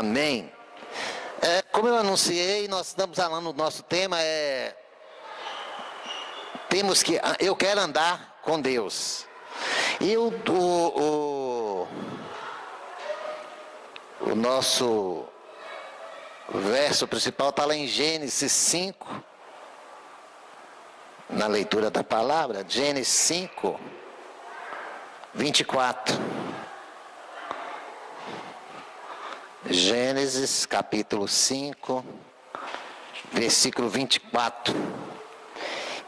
Amém. Como eu anunciei, nós estamos falando, o nosso tema eu quero andar com Deus. E o nosso verso principal está lá em Gênesis 5, na leitura da palavra, Gênesis 5, 24. Gênesis capítulo 5, versículo 24,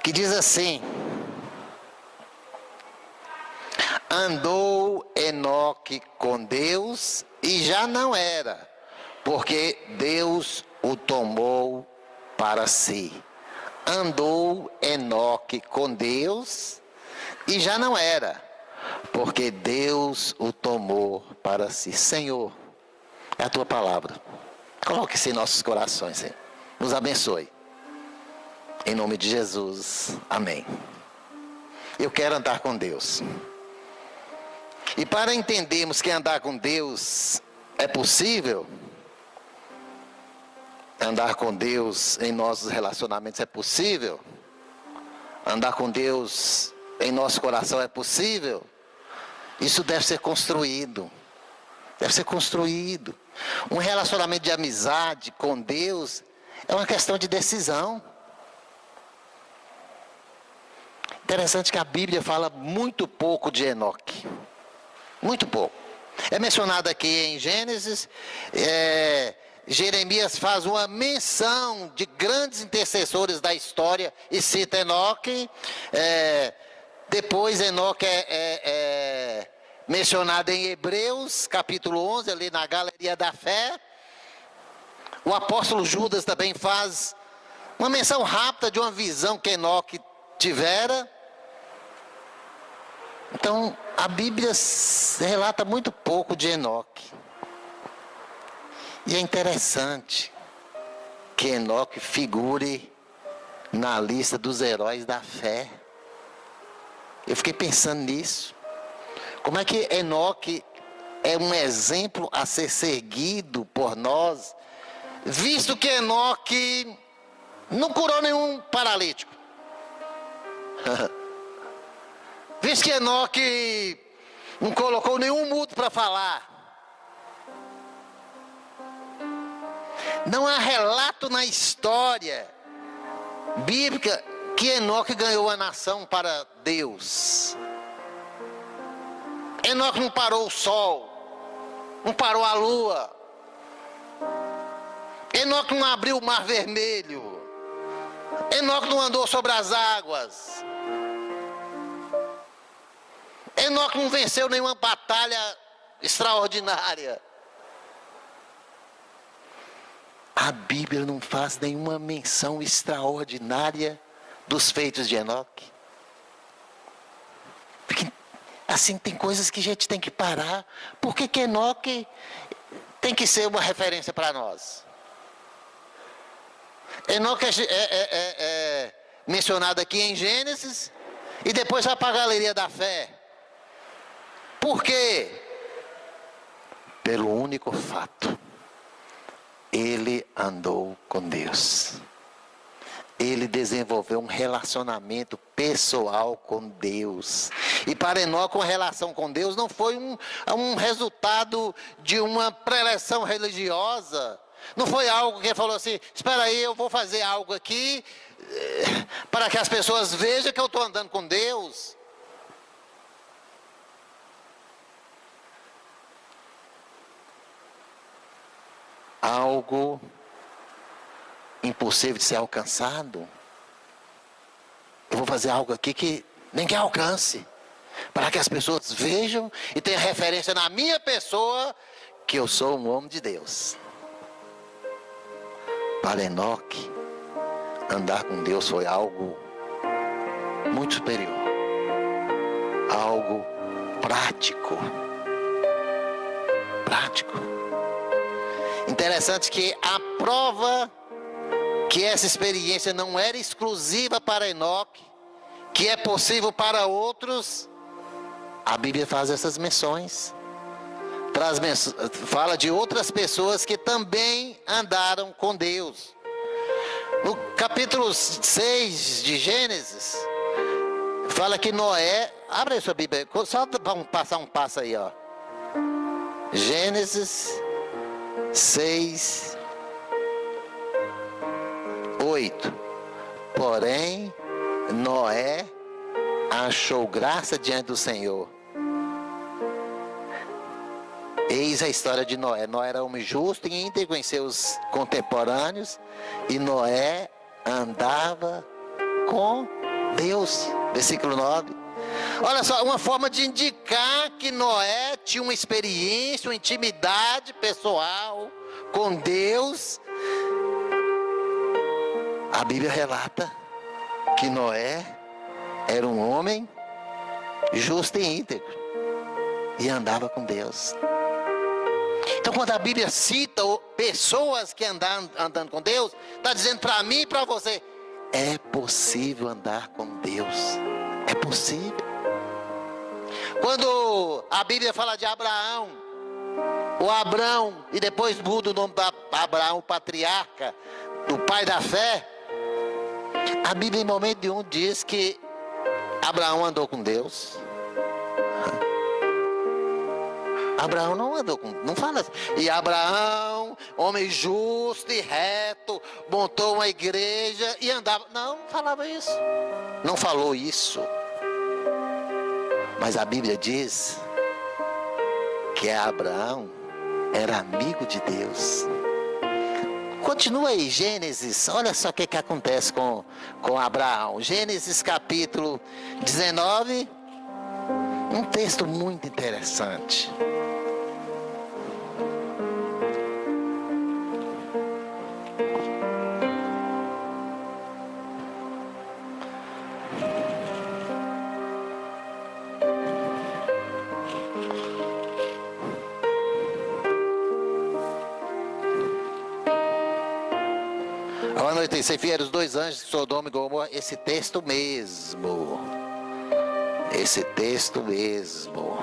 que diz assim: andou Enoque com Deus e já não era, porque Deus o tomou para si. Andou Enoque com Deus e já não era, porque Deus o tomou para si. Senhor, é a tua palavra. Coloque-se em nossos corações, Senhor. Nos abençoe. Em nome de Jesus. Amém. Eu quero andar com Deus. E para entendermos que andar com Deus é possível, andar com Deus em nossos relacionamentos é possível, andar com Deus em nosso coração é possível, isso deve ser construído. Deve ser construído. Um relacionamento de amizade com Deus é uma questão de decisão. Interessante que a Bíblia fala muito pouco de Enoque. Muito pouco. É mencionado aqui em Gênesis. Jeremias faz uma menção de grandes intercessores da história e cita Enoque. Depois Enoque é mencionado em Hebreus, capítulo 11, ali na Galeria da Fé. O apóstolo Judas também faz uma menção rápida de uma visão que Enoque tivera. Então, a Bíblia relata muito pouco de Enoque. E é interessante que Enoque figure na lista dos heróis da fé. Eu fiquei pensando nisso. Como é que Enoque é um exemplo a ser seguido por nós, visto que Enoque não curou nenhum paralítico, visto que Enoque não colocou nenhum mudo para falar. Não há relato na história bíblica que Enoque ganhou a nação para Deus. Enoque não parou o sol, não parou a lua. Enoque não abriu o mar vermelho. Enoque não andou sobre as águas. Enoque não venceu nenhuma batalha extraordinária. A Bíblia não faz nenhuma menção extraordinária dos feitos de Enoque. Porque assim, tem coisas que a gente tem que parar. Por que Enoque tem que ser uma referência para nós? Enoque é mencionado aqui em Gênesis e depois vai para a Galeria da Fé. Por quê? Pelo único fato: ele andou com Deus. Ele desenvolveu um relacionamento pessoal com Deus. E para Enoque, uma relação com Deus não foi um resultado de uma preleção religiosa. Não foi algo que ele falou assim: espera aí, eu vou fazer algo aqui para que as pessoas vejam que eu estou andando com Deus. Algo impossível de ser alcançado. Eu vou fazer algo aqui que ninguém alcance, para que as pessoas vejam e tenham referência na minha pessoa que eu sou um homem de Deus. Para Enoque, andar com Deus foi algo muito superior, algo prático. Interessante que a prova que essa experiência não era exclusiva para Enoque, que é possível para outros, a Bíblia faz essas menções. fala de outras pessoas que também andaram com Deus. No capítulo 6 de Gênesis, fala que Noé, abre aí sua Bíblia, só vamos passar um passo aí, ó. Gênesis 6, 8. Porém, Noé achou graça diante do Senhor. Eis a história de Noé. Noé era homem justo e íntegro em seus contemporâneos, e Noé andava com Deus. Versículo 9. Olha só, uma forma de indicar que Noé tinha uma experiência, uma intimidade pessoal com Deus. A Bíblia relata que Noé era um homem justo e íntegro e andava com Deus. Então, quando a Bíblia cita pessoas que andando com Deus, está dizendo para mim e para você: é possível andar com Deus. É possível. Quando a Bíblia fala de Abraão, o Abrão, e depois muda o nome para Abraão, o patriarca, o pai da fé, a Bíblia em momento nenhum diz que Abraão andou com Deus. Abraão não andou com, não fala assim. E Abraão, homem justo e reto, montou uma igreja e andava. Não falava isso. Não falou isso. Mas a Bíblia diz que Abraão era amigo de Deus. Continua aí, Gênesis, olha só o que acontece com Abraão. Gênesis capítulo 19, um texto muito interessante. Ao anoitecer vieram os dois anjos de Sodoma e Gomorra. Esse texto mesmo. Esse texto mesmo.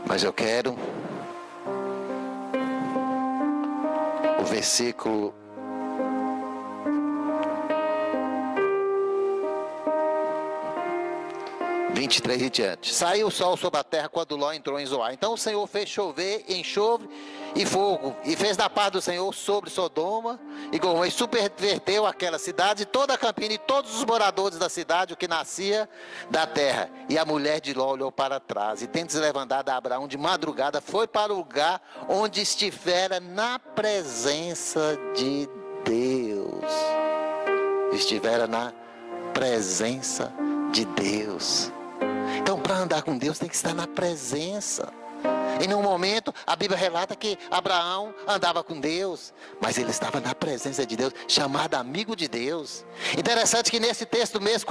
Mas eu quero o versículo 23 e diante. Saiu o sol sobre a terra quando Ló entrou em Zoar. Então o Senhor fez chover enxofre e fogo, e fez da parte do Senhor sobre Sodoma e Gomorra, e subverteu aquela cidade, toda a campina e todos os moradores da cidade, o que nascia da terra. E a mulher de Ló olhou para trás, e tendo se levantado Abraão de madrugada, foi para o lugar onde estivera na presença de Deus. Estivera na presença de Deus. Então, para andar com Deus tem que estar na presença. E num momento, a Bíblia relata que Abraão andava com Deus, mas ele estava na presença de Deus, chamado amigo de Deus. Interessante que nesse texto mesmo,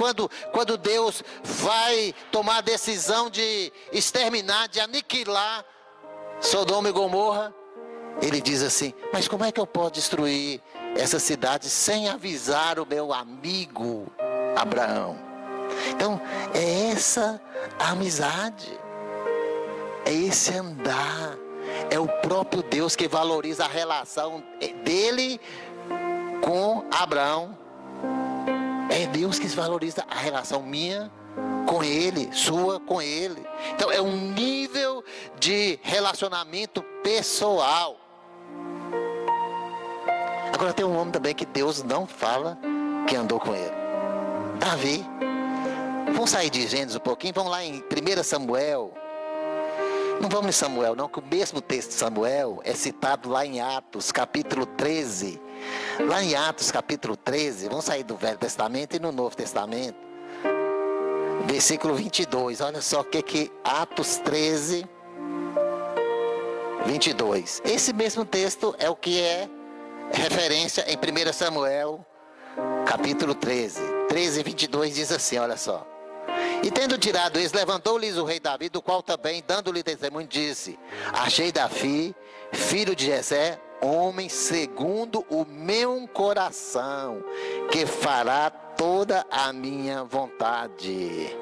quando Deus vai tomar a decisão de exterminar, de aniquilar Sodoma e Gomorra, ele diz assim: mas como é que eu posso destruir essa cidade sem avisar o meu amigo Abraão? Então, é essa a amizade, é esse andar, é o próprio Deus que valoriza a relação dele com Abraão. É Deus que valoriza a relação minha com ele, sua com ele. Então, é um nível de relacionamento pessoal. Agora, tem um homem também que Deus não fala que andou com ele: Davi. Vamos sair de Gênesis um pouquinho, vamos lá em 1 Samuel. Não vamos em Samuel não, que o mesmo texto de Samuel é citado lá em Atos capítulo 13. Lá em Atos capítulo 13, vamos sair do Velho Testamento e no Novo Testamento. Versículo 22, olha só o que Atos 13, 22. Esse mesmo texto é o que é referência em 1 Samuel capítulo 13. 13, 22 diz assim, olha só. E tendo tirado isso, levantou-lhes o rei Davi, do qual também, dando-lhe testemunho, disse: achei Davi, filho de Jessé, homem segundo o meu coração, que fará toda a minha vontade.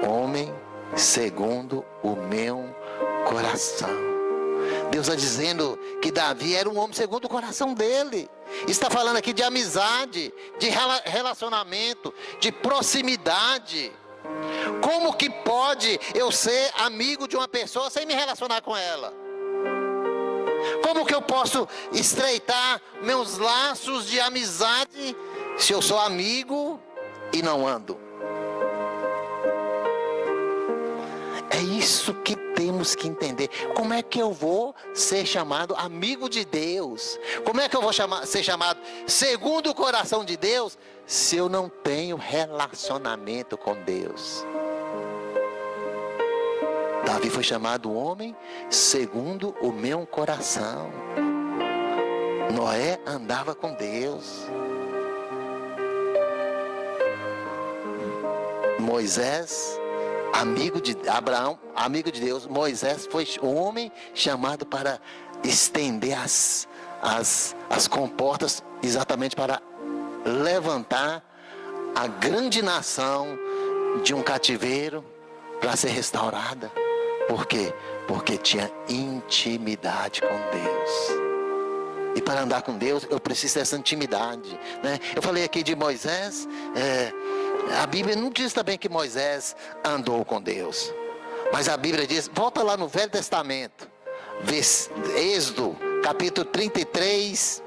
Homem segundo o meu coração. Deus está dizendo que Davi era um homem segundo o coração dele. Está falando aqui de amizade, de relacionamento, de proximidade. Como que pode eu ser amigo de uma pessoa sem me relacionar com ela? Como que eu posso estreitar meus laços de amizade se eu sou amigo e não ando? É isso que temos que entender. Como é que eu vou ser chamado amigo de Deus? Como é que eu vou ser chamado segundo o coração de Deus, se eu não tenho relacionamento com Deus? Davi foi chamado homem segundo o meu coração. Noé andava com Deus. Moisés, amigo de Abraão, amigo de Deus. Moisés foi o homem chamado para estender as comportas, exatamente para levantar a grande nação de um cativeiro para ser restaurada. Por quê? Porque tinha intimidade com Deus. E para andar com Deus, eu preciso dessa intimidade, né? Eu falei aqui de Moisés. A Bíblia não diz também que Moisés andou com Deus. Mas a Bíblia diz, volta lá no Velho Testamento. Êxodo, capítulo 33.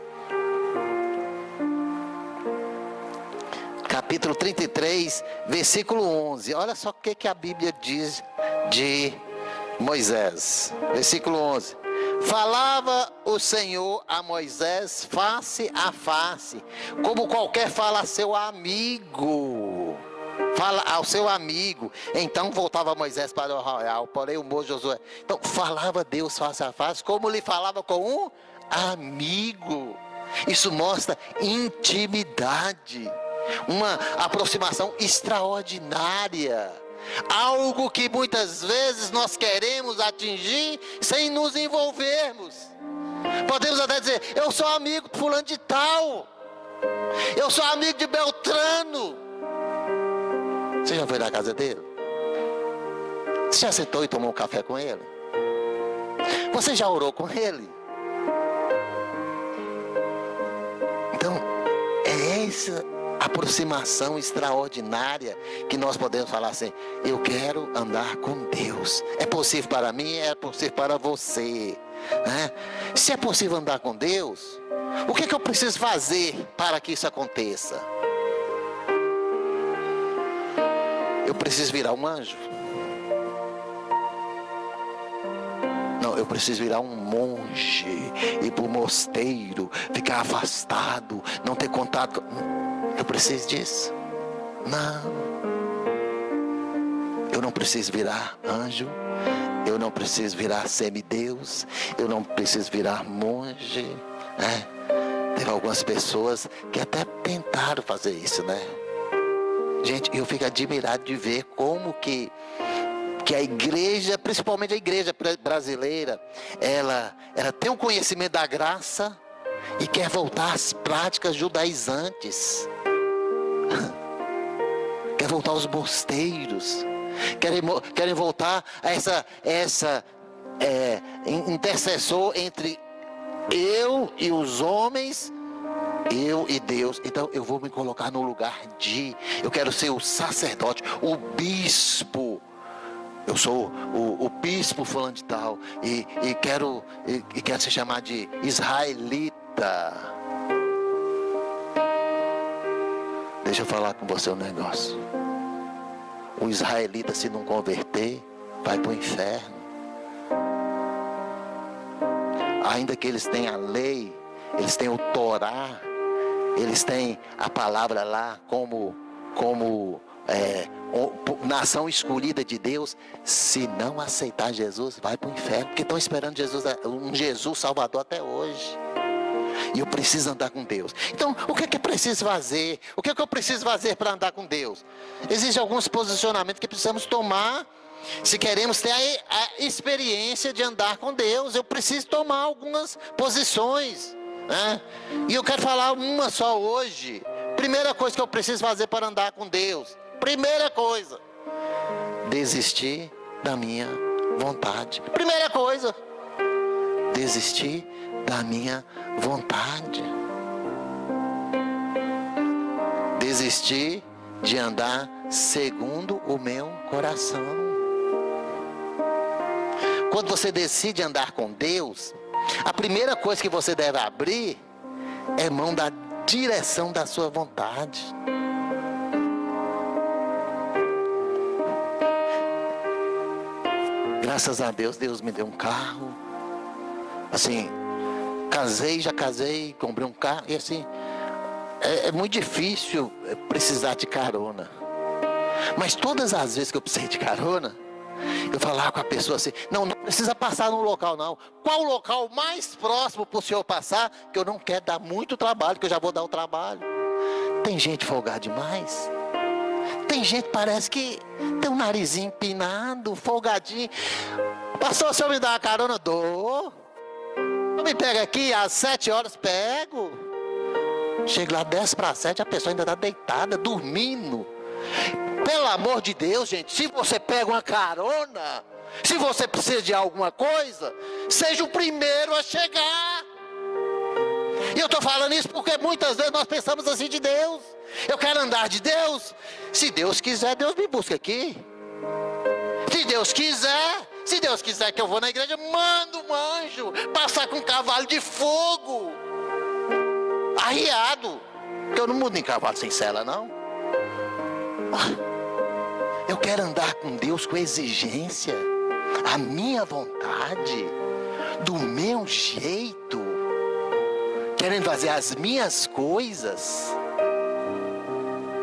Capítulo 33, versículo 11. Olha só o que a Bíblia diz de Moisés. Versículo 11. Falava o Senhor a Moisés face a face, como qualquer fala a seu amigo. Fala ao seu amigo. Então voltava Moisés para o arraial, porém o moço Josué. Então falava Deus face a face, como lhe falava com um amigo. Isso mostra intimidade, uma aproximação extraordinária. Algo que muitas vezes nós queremos atingir sem nos envolvermos. Podemos até dizer, eu sou amigo de fulano de tal, eu sou amigo de Beltrano. Você já foi na casa dele? Você já sentou e tomou um café com ele? Você já orou com ele? Então, é essa aproximação extraordinária que nós podemos falar assim, eu quero andar com Deus. É possível para mim, é possível para você, né? Se é possível andar com Deus, o que eu preciso fazer para que isso aconteça? Eu preciso virar um anjo? Não, eu preciso virar um monge, ir para o mosteiro, ficar afastado, não ter contato. Eu preciso disso? Não. Eu não preciso virar anjo. Eu não preciso virar semideus. Eu não preciso virar monge, né? Teve algumas pessoas que até tentaram fazer isso, né? Gente, eu fico admirado de ver como que a igreja, principalmente a igreja brasileira, ela tem um conhecimento da graça e quer voltar às práticas judaizantes. Quer voltar aos mosteiros. Querem voltar a essa intercessor entre eu e os homens, eu e Deus. Então eu vou me colocar no lugar eu quero ser o sacerdote, o bispo. Eu sou o bispo fulano de tal e quero ser chamado de israelita. Deixa eu falar com você um negócio. O israelita, se não converter, vai para o inferno. Ainda que eles tenham a lei, eles têm o Torá, eles têm a palavra lá como nação escolhida de Deus, se não aceitar Jesus, vai para o inferno, porque estão esperando um Jesus Salvador até hoje. E eu preciso andar com Deus. Então, o que é preciso fazer? O que é que eu preciso fazer para andar com Deus? Existem alguns posicionamentos que precisamos tomar. Se queremos ter a experiência de andar com Deus, eu preciso tomar algumas posições. né? E eu quero falar uma só hoje. Primeira coisa que eu preciso fazer para andar com Deus. Primeira coisa. Desistir da minha vontade. Primeira coisa. Desistir da minha vontade. Desistir de andar segundo o meu coração. Quando você decide andar com Deus, a primeira coisa que você deve abrir é mão da direção da sua vontade. Graças a Deus, Deus me deu um carro. Assim, já casei, comprei um carro. E assim, é muito difícil precisar de carona. Mas todas as vezes que eu precisei de carona, eu falava com a pessoa assim, não precisa passar no local não. Qual o local mais próximo para o senhor passar, que eu não quero dar muito trabalho, que eu já vou dar o trabalho. Tem gente folgada demais. Tem gente que parece que tem um narizinho empinado, folgadinho. Pastor, se eu me dar uma carona, dou. Eu me pego aqui às 7 horas, pego. Chego lá 10 para 7, a pessoa ainda está deitada, dormindo. Pelo amor de Deus, gente, se você pega uma carona, se você precisa de alguma coisa, seja o primeiro a chegar. E eu estou falando isso porque muitas vezes nós pensamos assim de Deus. Eu quero andar de Deus. Se Deus quiser, Deus me busca aqui. Se Deus quiser que eu vou na igreja, manda um anjo passar com um cavalo de fogo, arriado. Eu não mudo em cavalo sem sela, não. Eu quero andar com Deus com exigência, a minha vontade, do meu jeito, querendo fazer as minhas coisas.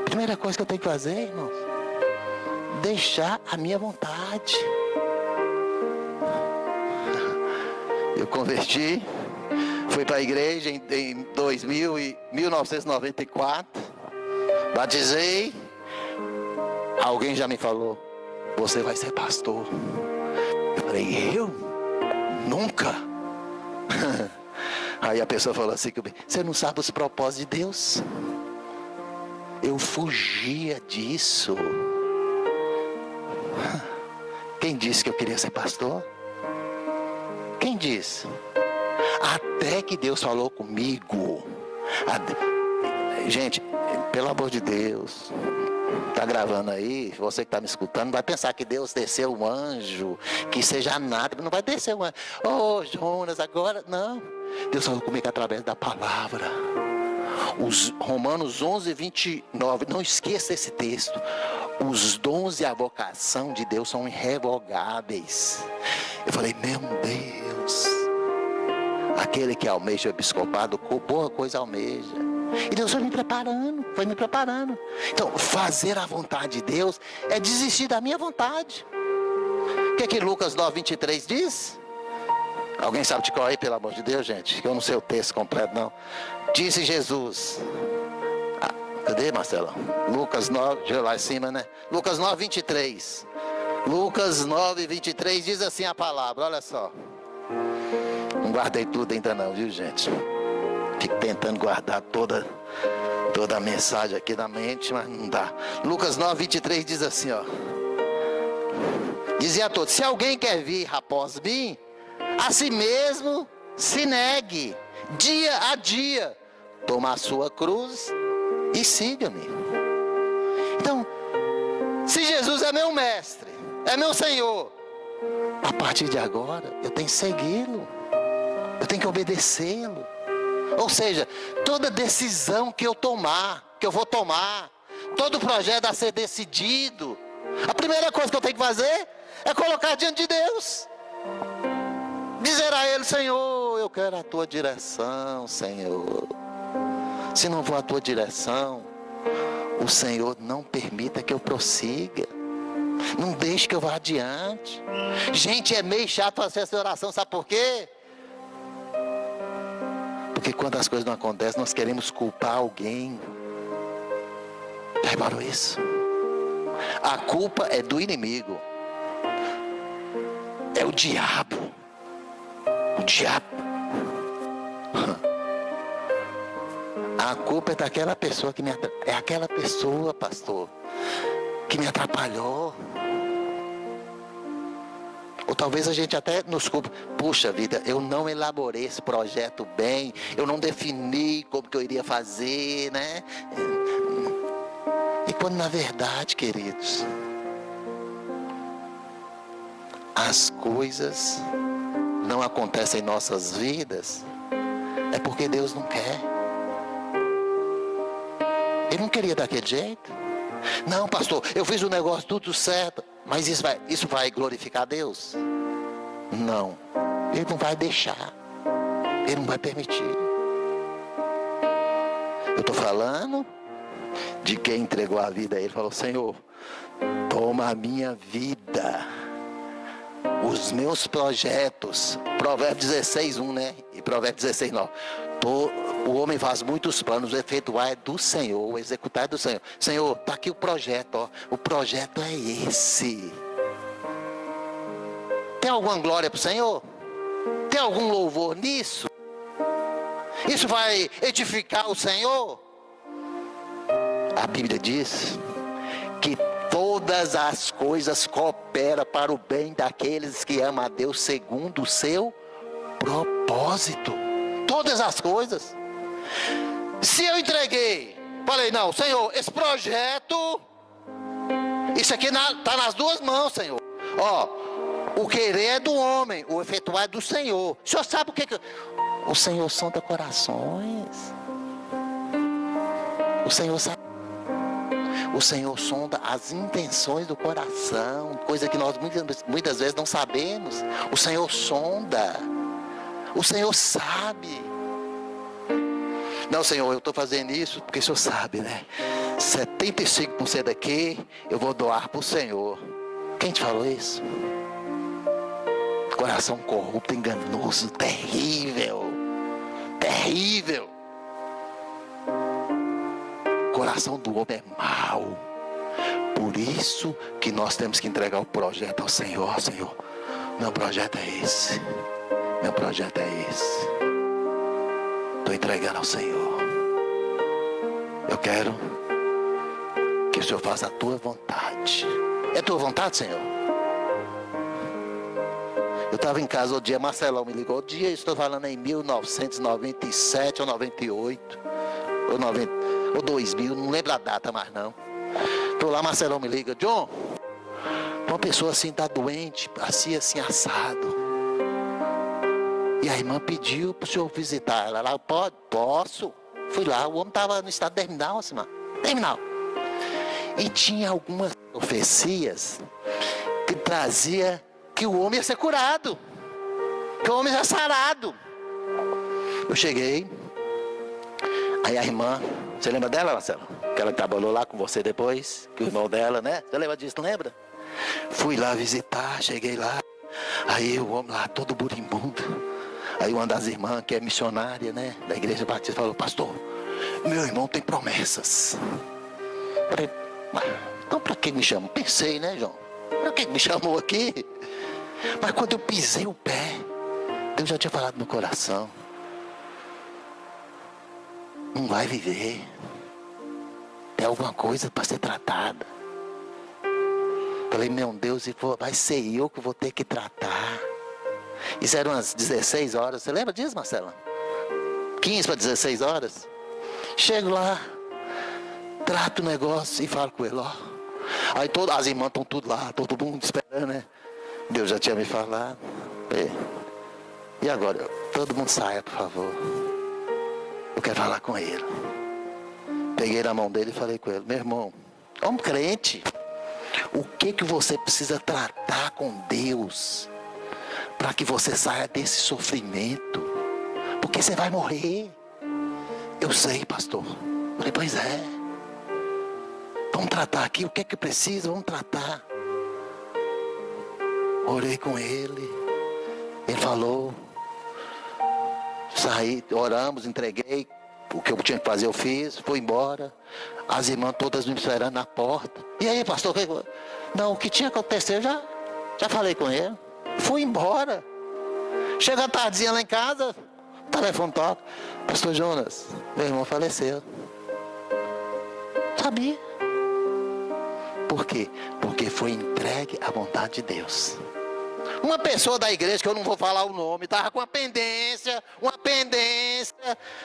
Primeira coisa que eu tenho que fazer, irmãos, deixar a minha vontade. Eu converti, fui para a igreja em 1994, batizei. Alguém já me falou, você vai ser pastor. Eu falei, eu? Nunca. Aí a pessoa falou assim, você não sabe os propósitos de Deus? Eu fugia disso. Quem disse que eu queria ser pastor? Quem disse? Até que Deus falou comigo. Gente, pelo amor de Deus, está gravando aí, você que está me escutando, não vai pensar que Deus desceu um anjo, que seja nada, não vai descer um anjo. Oh, Jonas, agora, não. Deus falou comigo através da palavra. Os Romanos 11, 29, não esqueça esse texto. Os dons e a vocação de Deus são irrevogáveis. Eu falei, meu Deus, aquele que almeja o episcopado, boa coisa almeja. E Deus foi me preparando. Então, fazer a vontade de Deus é desistir da minha vontade. O que Lucas 9, 23 diz? Alguém sabe de qual aí, pelo amor de Deus, gente? Que eu não sei o texto completo, não. Disse Jesus. Cadê, Marcelo? Lucas 9, deixa eu lá em cima, né? Lucas 9, 23. Lucas 9, 23 diz assim a palavra, olha só. Não guardei tudo ainda não, viu, gente? Fico tentando guardar toda a mensagem aqui na mente, mas não dá. Lucas 9, 23 diz assim, ó. Dizia a todos, se alguém quer vir após mim, a si mesmo se negue, dia a dia, toma a sua cruz e siga-me. Então, se Jesus é meu mestre, é meu Senhor, a partir de agora eu tenho que segui-lo, eu tenho que obedecê-lo. Ou seja, toda decisão que eu vou tomar, todo projeto a ser decidido, a primeira coisa que eu tenho que fazer é colocar diante de Deus. Dizer a Ele, Senhor, eu quero a Tua direção, Senhor. Se não for a Tua direção, o Senhor não permita que eu prossiga. Não deixe que eu vá adiante. Gente, é meio chato fazer essa oração, sabe por quê? Porque quando as coisas não acontecem, nós queremos culpar alguém. Já reparou isso? A culpa é do inimigo. É o diabo. O diabo. A culpa é daquela pessoa que é aquela pessoa, pastor, que me atrapalhou. Ou talvez a gente até nos culpe. Puxa vida, eu não elaborei esse projeto bem, eu não defini como que eu iria fazer, né? E quando na verdade, queridos, as coisas não acontecem em nossas vidas, é porque Deus não quer. Ele não queria daquele jeito. Não, pastor, eu fiz o negócio tudo certo, mas isso vai glorificar Deus? Não, Ele não vai deixar, Ele não vai permitir. Eu estou falando de quem entregou a vida a Ele, falou: Senhor, toma a minha vida, os meus projetos. Provérbios 16:1, né? E Provérbios 16:9. O homem faz muitos planos, o efetuar é do Senhor, o executar é do Senhor. Senhor, está aqui o projeto, ó. O projeto é esse. Tem alguma glória para o Senhor? Tem algum louvor nisso? Isso vai edificar o Senhor? A Bíblia diz que todas as coisas cooperam para o bem daqueles que amam a Deus segundo o seu propósito. Todas as coisas. Se eu entreguei, falei: não, Senhor, esse projeto, isso aqui está nas duas mãos, Senhor. Ó, o querer é do homem, o efetuar é do Senhor. O Senhor sabe o que o Senhor sonda corações. O Senhor sabe. O Senhor sonda as intenções do coração, coisa que nós muitas vezes não sabemos. O Senhor sonda. O Senhor sabe. Não, Senhor, eu estou fazendo isso porque o Senhor sabe, né? 75% daqui eu vou doar para o Senhor. Quem te falou isso? Coração corrupto, enganoso, terrível. Terrível. O coração do homem é mau. Por isso que nós temos que entregar o projeto ao Senhor. Senhor, meu projeto é esse. Meu projeto é esse. Estou entregando ao Senhor. Eu quero que o Senhor faça a tua vontade. É a tua vontade, Senhor? Eu estava em casa outro dia, Marcelão me ligou. Outro dia, estou falando em 1997 ou 98 ou 90 ou 2000, não lembro a data mais não. Estou lá, Marcelão me liga: John, uma pessoa assim está doente, assim assado. E a irmã pediu para o senhor visitar ela lá. Pode? Posso. Fui lá, o homem estava no estado terminal, assim, terminal. E tinha algumas profecias que trazia que o homem ia ser curado, que o homem ia ser sarado. Eu cheguei, aí a irmã, você lembra dela, Marcelo? Que ela trabalhou lá com você depois, que o irmão dela, né? Você lembra disso, não lembra? Fui lá visitar, cheguei lá, aí o homem lá todo moribundo. Aí uma das irmãs, que é missionária, né, da igreja batista, falou: pastor, meu irmão tem promessas. Falei: mas então para que me chamou? Pensei, né, João? Para que me chamou aqui? Mas quando eu pisei o pé, Deus já tinha falado no coração: não vai viver. Tem alguma coisa para ser tratada. Falei: meu Deus, vai ser eu que vou ter que tratar. Isso eram umas 16 horas. Você lembra disso, Marcela? 15 para 16 horas. Chego lá, trato o negócio e falo com ele: ó. Aí as irmãs estão tudo lá, todo mundo esperando, né? Deus já tinha me falado. E agora? Todo mundo saia, por favor. Eu quero falar com ele. Peguei na mão dele e falei com ele: meu irmão, homem crente, o que você precisa tratar com Deus para que você saia desse sofrimento? Porque você vai morrer. Eu sei, pastor. Eu falei: pois é. Vamos tratar aqui, o que é que precisa? Vamos tratar. Orei com ele. Ele falou. Saí, oramos, entreguei. O que eu tinha que fazer eu fiz. Fui embora. As irmãs todas me esperando na porta. E aí, pastor? Não, o que tinha acontecido, já falei com ele. Fui embora. Chega a tardinha lá em casa. O telefone toca. Pastor Jonas, meu irmão faleceu. Sabia? Por quê? Porque foi entregue à vontade de Deus. Uma pessoa da igreja, que eu não vou falar o nome, estava com uma pendência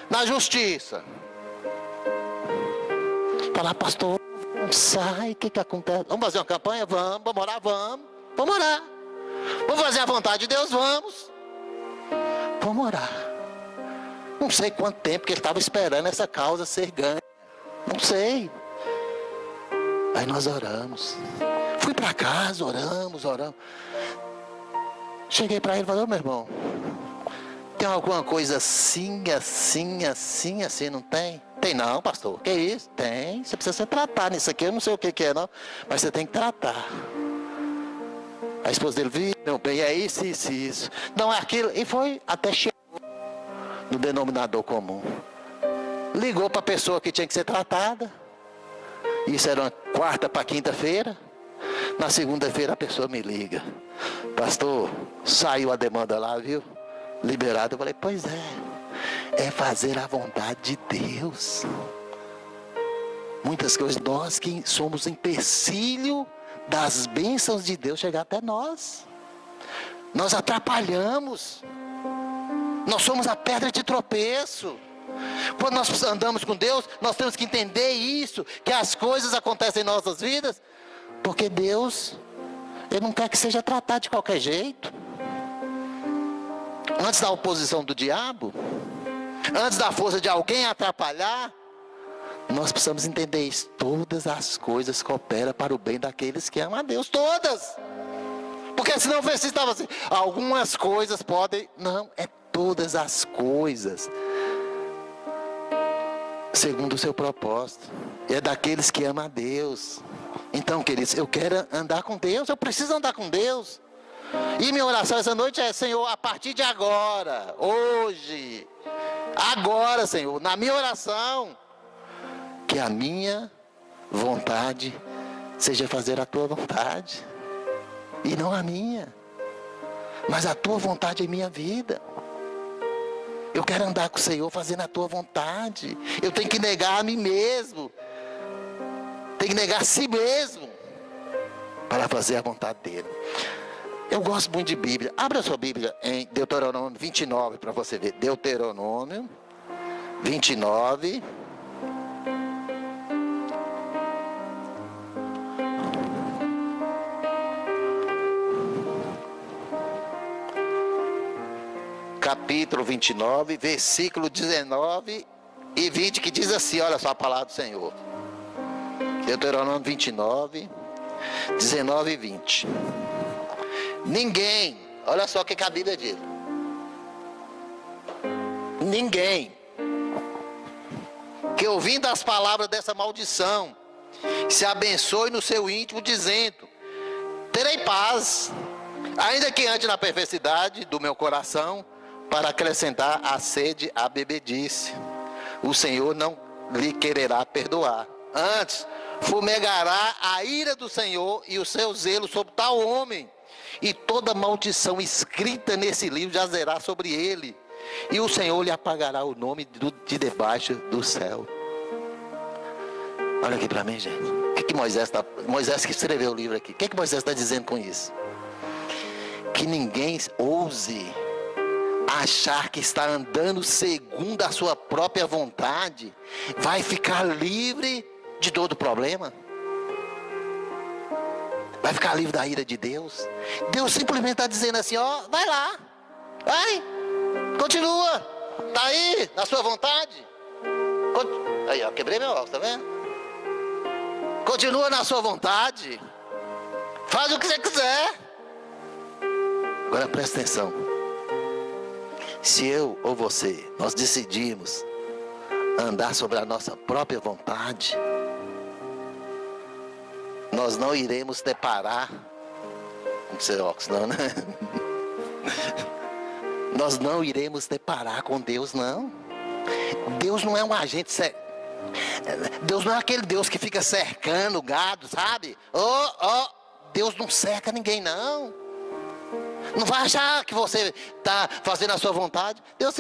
na justiça. Falar, pastor, não sai, o que acontece? Vamos fazer uma campanha? Vamos orar? Vamos orar. Vamos fazer a vontade de Deus? Vamos orar. Não sei quanto tempo que ele estava esperando essa causa ser ganha. Não sei. Aí nós oramos. Fui para casa, oramos. Cheguei para ele e falei, meu irmão, tem alguma coisa assim, não tem? Tem não, pastor. Que isso? Tem. Você precisa ser tratado nisso aqui. Eu não sei o que é não, mas você tem que tratar. A esposa dele, viu, meu bem, é isso. Não, é aquilo. E foi até chegou no denominador comum. Ligou para a pessoa que tinha que ser tratada. Isso era uma quarta para quinta-feira. Na segunda-feira a pessoa me liga. Pastor, saiu a demanda lá, viu? Liberado. Eu falei, pois é fazer a vontade de Deus. Muitas coisas, nós que somos empecilho das bênçãos de Deus chegar até nós. Nós atrapalhamos. Nós somos a pedra de tropeço. Quando nós andamos com Deus, nós temos que entender isso, que as coisas acontecem em nossas vidas, porque Deus, Ele não quer que seja tratado de qualquer jeito. Antes da oposição do diabo, antes da força de alguém atrapalhar, nós precisamos entender isso. Todas as coisas cooperam para o bem daqueles que amam a Deus. Todas. Porque senão o versículo estava assim, algumas coisas podem... Não, é todas as coisas. Segundo o seu propósito. É daqueles que amam a Deus. Então, queridos, eu quero andar com Deus. Eu preciso andar com Deus. E minha oração essa noite é, Senhor, a partir de agora, hoje, agora, Senhor, na minha oração, que a minha vontade seja fazer a tua vontade. E não a minha. Mas a tua vontade em minha vida. Eu quero andar com o Senhor fazendo a tua vontade. Eu tenho que negar a mim mesmo. Tenho que negar a si mesmo. Para fazer a vontade dele. Eu gosto muito de Bíblia. Abra a sua Bíblia em Deuteronômio 29 para você ver. Deuteronômio 29. Capítulo 29, versículo 19 e 20, que diz assim, olha só a palavra do Senhor. Deuteronômio 29, 19 e 20. Ninguém, olha só o que a Bíblia diz. Ninguém que ouvindo as palavras dessa maldição, se abençoe no seu íntimo, dizendo, terei paz, ainda que ande na perversidade do meu coração, para acrescentar a sede à bebedice. O Senhor não lhe quererá perdoar. Antes, fumegará a ira do Senhor e o seu zelo sobre tal homem. E toda maldição escrita nesse livro jazerá sobre ele. E o Senhor lhe apagará o nome de debaixo do céu. Olha aqui para mim, gente. O que Moisés que escreveu o livro aqui. O que Moisés está dizendo com isso? Que ninguém ouse achar que está andando segundo a sua própria vontade, vai ficar livre de todo problema. Vai ficar livre da ira de Deus. Deus simplesmente está dizendo assim, ó, vai lá, vai, continua, tá aí, na sua vontade. Aí, ó, quebrei meu óculos, tá vendo? Continua na sua vontade, faz o que você quiser. Agora presta atenção. Se eu ou você, nós decidimos andar sobre a nossa própria vontade, nós não iremos deparar, não sei óculos não, né? Nós não iremos deparar com Deus, não. Deus não é um agente, Deus não é aquele Deus que fica cercando o gado, sabe? Deus não cerca ninguém, não. Não vai achar que você está fazendo a sua vontade. Deus